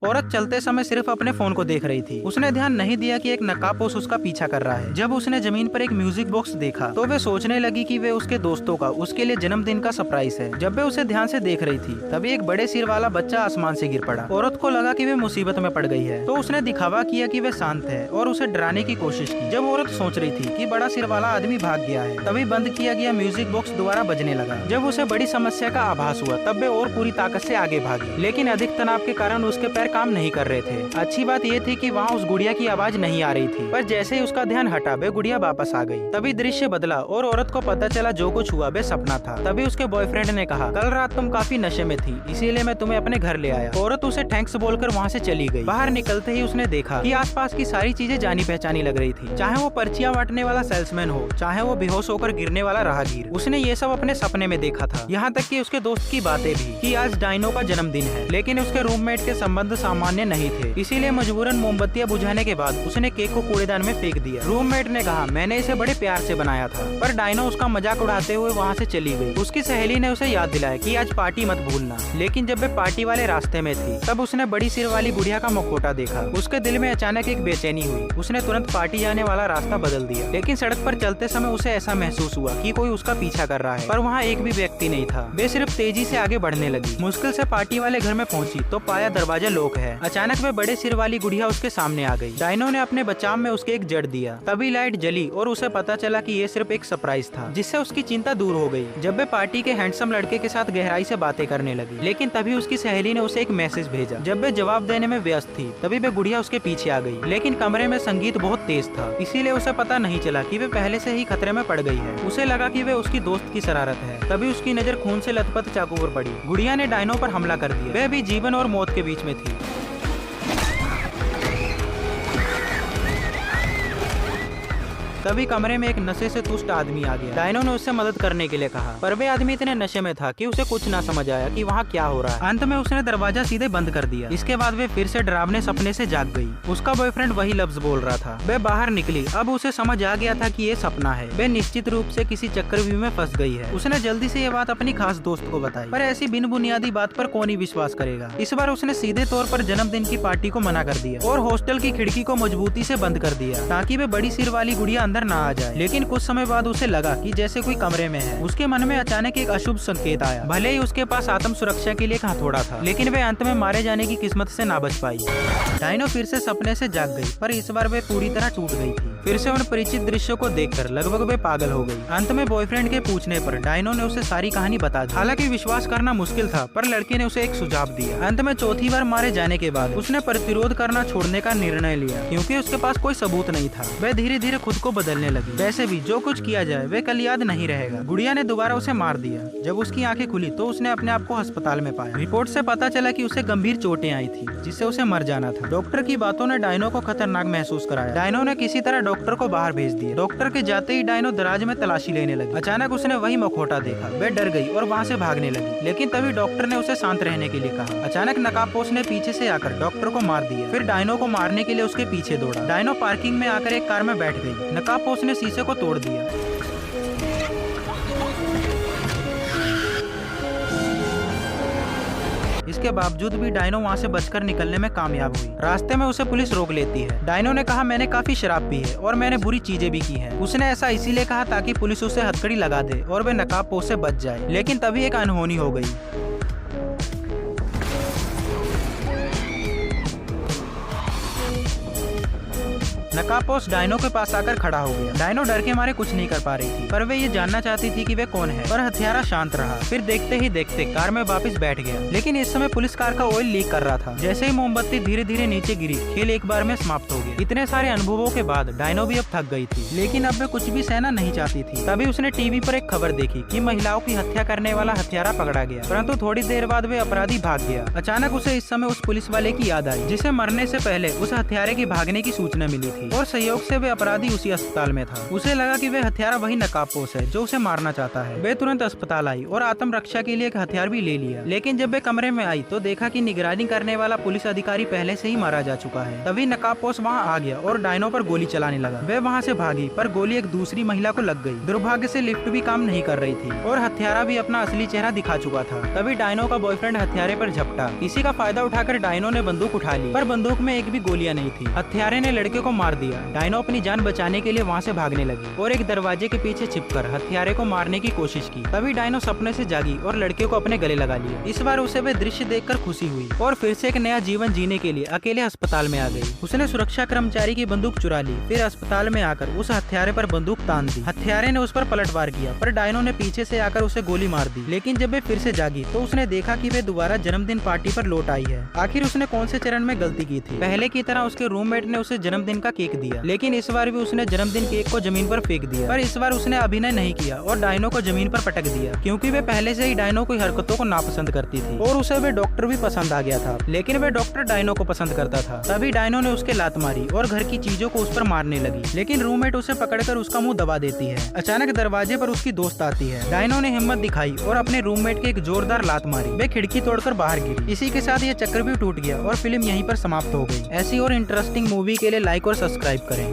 औरत चलते समय सिर्फ अपने फोन को देख रही थी। उसने ध्यान नहीं दिया कि एक नकाबपोश उसका पीछा कर रहा है। जब उसने जमीन पर एक म्यूजिक बॉक्स देखा तो वे सोचने लगी कि वे उसके दोस्तों का उसके लिए जन्मदिन का सरप्राइज है। जब वे उसे ध्यान से देख रही थी तभी एक बड़े सिर वाला बच्चा आसमान से गिर पड़ा। औरत को लगा कि वे मुसीबत में पड़ गई है तो उसने दिखावा किया कि वे शांत है और उसे डराने की कोशिश की। जब औरत सोच रही थी कि बड़ा सिर वाला आदमी भाग गया है तभी बंद किया गया म्यूजिक बॉक्स दोबारा बजने लगा। जब उसे बड़ी समस्या का आभास हुआ तब वे और पूरी ताकत से आगे भागी, लेकिन अधिक तनाव के कारण उसके पैर काम नहीं कर रहे थे। अच्छी बात यह थी कि वहाँ उस गुड़िया की आवाज नहीं आ रही थी, पर जैसे ही उसका ध्यान हटा वे गुड़िया वापस आ गई। तभी दृश्य बदला और औरत को पता चला जो कुछ हुआ वे सपना था। तभी उसके बॉयफ्रेंड ने कहा, कल रात तुम काफी नशे में थी इसीलिए मैं तुम्हें अपने घर ले आया। औरत उसे थैंक्स बोलकर वहाँ से चली गई। बाहर निकलते ही उसने देखा कि आसपास की सारी चीजें जानी पहचानी लग रही थी, चाहे वो पर्चियां बांटने वाला सेल्समैन हो, चाहे वो बेहोश होकर गिरने वाला राहगीर। उसने ये सब अपने सपने में देखा था। यहाँ तक कि उसके दोस्त की बातें भी कि आज डायनो का जन्मदिन है, लेकिन उसके रूममेट के संबंध सामान्य नहीं थे। इसीलिए मजबूरन मोमबत्तियां बुझाने के बाद उसने केक को कूड़ेदान में फेंक दिया। रूममेट ने कहा, मैंने इसे बड़े प्यार से बनाया था, पर डायनो उसका मजाक उड़ाते हुए वहाँ से चली गई। उसकी सहेली ने उसे याद दिलाया कि आज पार्टी मत भूलना, लेकिन जब वे पार्टी वाले रास्ते में थी तब उसने बड़ी सिर वाली गुड़िया का मुखौटा देखा। उसके दिल में अचानक एक बेचैनी हुई। उसने तुरंत पार्टी जाने वाला रास्ता बदल दिया, लेकिन सड़क पर चलते समय उसे ऐसा महसूस हुआ कि कोई उसका पीछा कर रहा है, पर वहाँ एक भी व्यक्ति नहीं था। वे सिर्फ तेजी से आगे बढ़ने लगी। मुश्किल से पार्टी वाले घर में पहुंची तो पाया दरवाजा लॉक है। अचानक वे बड़े सिर वाली गुड़िया उसके सामने आ गई। डायनो ने अपने बचाव में उसके एक जड़ दिया। तभी लाइट जली और उसे पता चला कि ये सिर्फ एक सरप्राइज था, जिससे उसकी चिंता दूर हो गई। जब वे पार्टी के हैंडसम लड़के के साथ गहराई से बातें करने लगी, लेकिन तभी उसकी सहेली ने उसे एक मैसेज भेजा। जब वे जवाब देने में व्यस्त थी तभी वे गुड़िया उसके पीछे आ गई, लेकिन कमरे में संगीत बहुत तेज था, इसीलिए उसे पता नहीं चला कि वे पहले से ही खतरे में पड़ गई है। उसे लगा कि वे उसकी दोस्त की शरारत है। तभी उसकी नजर खून से लथपथ चाकू पर पड़ी। गुड़िया ने डायनो पर हमला कर दिया। वह भी जीवन और मौत के बीच में थी। तभी कमरे में एक नशे से तुष्ट आदमी आ गया। डायनो ने उससे मदद करने के लिए कहा, पर वे आदमी इतने नशे में था कि उसे कुछ ना समझ आया कि वहाँ क्या हो रहा है। अंत में उसने दरवाजा सीधे बंद कर दिया। इसके बाद वे फिर से डरावने सपने से जाग गई। उसका बॉयफ्रेंड वही लफ्ज बोल रहा था। वे बाहर निकली। अब उसे समझ आ गया था कि ये सपना है। वे निश्चित रूप से किसी चक्रव्यूह में फंस गई है। उसने जल्दी से ये बात अपनी खास दोस्त को बताई, पर ऐसी बिन बुनियादी बात पर कौन ही विश्वास करेगा। इस बार उसने सीधे तौर पर जन्मदिन की पार्टी को मना कर दिया और हॉस्टल की खिड़की को मजबूती से बंद कर दिया ताकि वे बड़ी सिर वाली गुड़िया अंदर ना आ जाए। लेकिन कुछ समय बाद उसे लगा कि जैसे कोई कमरे में है। उसके मन में अचानक एक अशुभ संकेत आया। भले ही उसके पास आत्म सुरक्षा के लिए एक हथौड़ा था, लेकिन वे अंत में मारे जाने की किस्मत से ना बच पाई। डायनो फिर से सपने से जाग गई, पर इस बार वे पूरी तरह टूट गई थी। फिर से उन परिचित दृश्यों को देखकर लगभग वे पागल हो गई। अंत में बॉयफ्रेंड के पूछने पर डायनो ने उसे सारी कहानी बता दी। हालांकि विश्वास करना मुश्किल था, पर लड़के ने उसे एक सुझाव दिया। अंत में चौथी बार मारे जाने के बाद उसने प्रतिरोध करना छोड़ने का निर्णय लिया, क्योंकि उसके पास कोई सबूत नहीं था। वह धीरे धीरे खुद को बदलने लगी। वैसे भी जो कुछ किया जाए वे कल याद नहीं रहेगा। गुड़िया ने दोबारा उसे मार दिया। जब उसकी आंखें खुली तो उसने अपने आप को अस्पताल में पाया। रिपोर्ट से पता चला कि उसे गंभीर चोटें आई थी, जिससे उसे मर जाना था। डॉक्टर की बातों ने डायनो को खतरनाक महसूस कराया। डायनो ने किसी तरह डॉक्टर को बाहर भेज दिया। डॉक्टर के जाते ही डायनो दराज में तलाशी लेने लगी। अचानक उसने वही मुखौटा देखा। वह डर गई और वहाँ से भागने लगी, लेकिन तभी डॉक्टर ने उसे शांत रहने के लिए कहा। अचानक नकाबपोश ने पीछे से आकर डॉक्टर को मार दिया, फिर डायनो को मारने के लिए उसके पीछे दौड़ा। डायनो पार्किंग में आकर एक कार में बैठ गई। नकाबपोश ने शीशे को तोड़ दिया। इसके बावजूद भी डायनो वहाँ से बचकर निकलने में कामयाब हुई। रास्ते में उसे पुलिस रोक लेती है। डायनो ने कहा, मैंने काफी शराब पी है और मैंने बुरी चीजें भी की हैं। उसने ऐसा इसीलिए कहा ताकि पुलिस उसे हथकड़ी लगा दे और वे नकाबपोश से बच जाए। लेकिन तभी एक अनहोनी हो गई। नकाबपोश डायनो के पास आकर खड़ा हो गया। डायनो डर के मारे कुछ नहीं कर पा रही थी, पर वे ये जानना चाहती थी कि वे कौन है। पर हथियारा शांत रहा। फिर देखते ही देखते कार में वापस बैठ गया। लेकिन इस समय पुलिस कार का ऑयल लीक कर रहा था। जैसे ही मोमबत्ती धीरे धीरे नीचे गिरी, खेल एक बार में समाप्त हो गया। इतने सारे अनुभवों के बाद डायनो भी अब थक गई थी, लेकिन अब वे कुछ भी सहना नहीं चाहती थी। तभी उसने टीवी पर एक खबर देखी कि महिलाओं की हत्या करने वाला हत्यारा पकड़ा गया, परंतु थोड़ी देर बाद वे अपराधी भाग गया। अचानक उसे इस समय उस पुलिस वाले की याद आई, जिसे मरने से पहले उस हत्यारे की भागने की सूचना मिली थी। थी और संयोग से वे अपराधी उसी अस्पताल में था। उसे लगा कि वे हत्यारा वही नकाबपोश है जो उसे मारना चाहता है। वे तुरंत अस्पताल आई और आत्मरक्षा के लिए एक हथियार भी ले लिया। लेकिन जब वे कमरे में आई तो देखा कि निगरानी करने वाला पुलिस अधिकारी पहले से ही मारा जा चुका है। तभी नकाबपोश वहाँ आ गया और डायनो पर गोली चलाने लगा। वे वहाँ से भागी पर गोली एक दूसरी महिला को लग गई। दुर्भाग्य से लिफ्ट भी काम नहीं कर रही थी और हत्यारा भी अपना असली चेहरा दिखा चुका था। तभी डायनो का बॉयफ्रेंड हत्यारे पर झपटा। इसी का फायदा उठाकर डायनो ने बंदूक उठा ली पर बंदूक में एक भी गोलियां नहीं थी। हत्यारे ने लड़के को मार दिया। डायनो अपनी जान बचाने के लिए वहाँ से भागने लगी और एक दरवाजे के पीछे छिपकर हत्यारे को मारने की कोशिश की। तभी डायनो सपने से जागी और लड़के को अपने गले लगा लिया। इस बार उसे वे दृश्य देखकर खुशी हुई और फिर से एक नया जीवन जीने के लिए अकेले अस्पताल में आ गई। उसने सुरक्षा कर्मचारी की बंदूक चुरा ली। फिर अस्पताल में आकर उस हत्यारे पर बंदूक तान दी। हत्यारे ने उस पर पलटवार किया पर डायनो ने पीछे से आकर उसे गोली मार दी। लेकिन जब वे फिर से जागी तो उसने देखा कि वे दोबारा जन्मदिन पार्टी पर लौट आई है। आखिर उसने कौन से चरण में गलती की थी? पहले की तरह उसके रूममेट ने उसे जन्मदिन का केक दिया, लेकिन इस बार भी उसने जन्मदिन केक को जमीन पर फेंक दिया। पर इस बार उसने अभिनय नहीं किया और डायनो को जमीन पर पटक दिया, क्योंकि वे पहले से ही डायनो की हरकतों को नापसंद करती थी और उसे वे डॉक्टर भी पसंद आ गया था। लेकिन वे डॉक्टर डायनो को पसंद करता था। तभी डायनो ने उसके लात मारी और घर की चीजों को उस पर मारने लगी। लेकिन रूममेट उसे पकड़कर उसका मुंह दबा देती है। अचानक दरवाजे पर उसकी दोस्त आती है। डायनो ने हिम्मत दिखाई और अपने रूममेट के एक जोरदार लात मारी। वे खिड़की तोड़कर बाहर गिरी। इसी के साथ ये चक्कर भी टूट गया और फिल्म यहीं पर समाप्त हो गई। ऐसी और इंटरेस्टिंग मूवी के लिए लाइक और सब्सक्राइब करें।